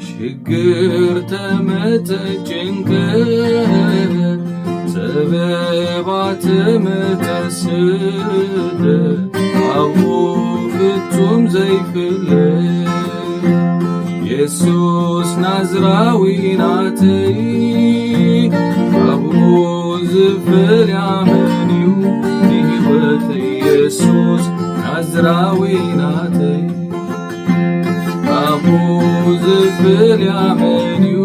ችግር ተመተ ጭንቀት ሰበባት ተመተ ስደት አቡ ፍጹም ዘይፍለጥ ኢየሱስ ናዝራዊ ናተይ አቡ ዝፍል ያመንዩ ሕይወት ኢየሱስ ናዝራዊ ናተይ አቡ ዝፍል ያመንዩ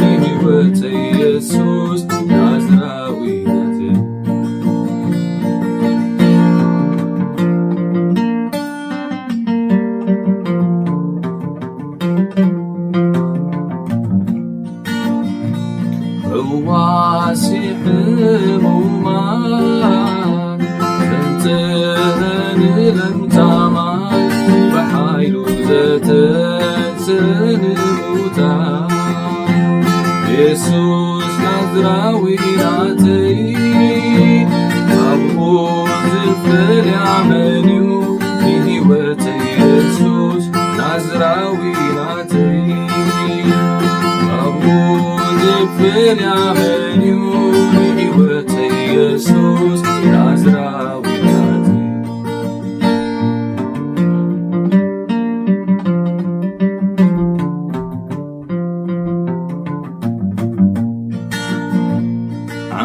ሕይወት ኢየሱስ ናዝራዊ ናተይ ዋሲሕ ሕሙማን ተንትህን ለምታማን በኃይሉ ዘተንስን ሙታን ኢየሱስ ናዝራዊ ናተይ አቡ ዝፍል ያመንዩ ሕይወት ኢየሱስ ናዝራዊ ናተይ አቡ ዝፍል ያመንዩ ሕይወት ኢየሱስ ናዝራዊ ናተይ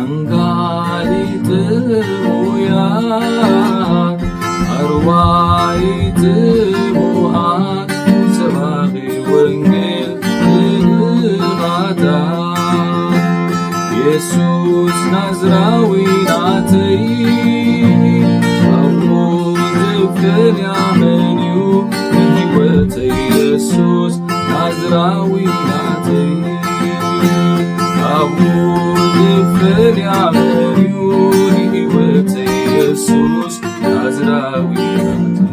አንጋሊት ሙያን አርዋይት ሙሃን ሰባኺ ወንጌል ንባታ ኢየሱስ ናዝራዊ ናተይ አቡ ዝፍል ያመንዩ ሕይወት ኢየሱስ ናዝራዊ ናተይ አቡ ዝፍል ያመንዩ ሕይወት ኢየሱስ ናዝራዊ ናተይ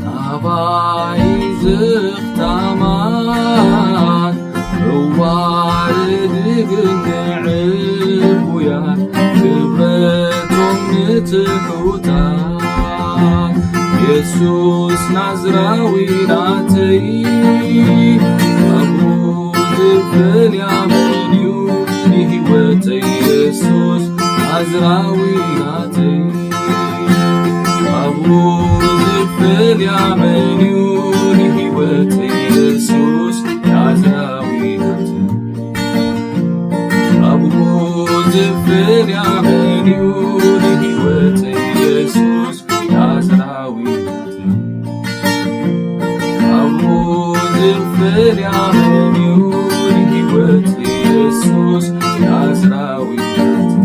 ናባይ ዝኽታማን እዋርድ ግንዕቡያን ክብረቶም ንትሑታን ኢየሱስ ናዝራዊ ናተይ አቡ ዝፍል ያመንዩ ሕይወት ኢየሱስ ናዝራዊ ናተይ አቡ ዝፍል ያመንዩ ሕይወት ኢየሱስ ናዝራዊ ናተይ አቡ ዝፍል ያመንዩ ሕይወት ኢየሱስ ናዝራዊ ናተይ አቡ ዝፍል ያመንዩ ሕይወት ኢየሱስ ናዝራዊ ናተይ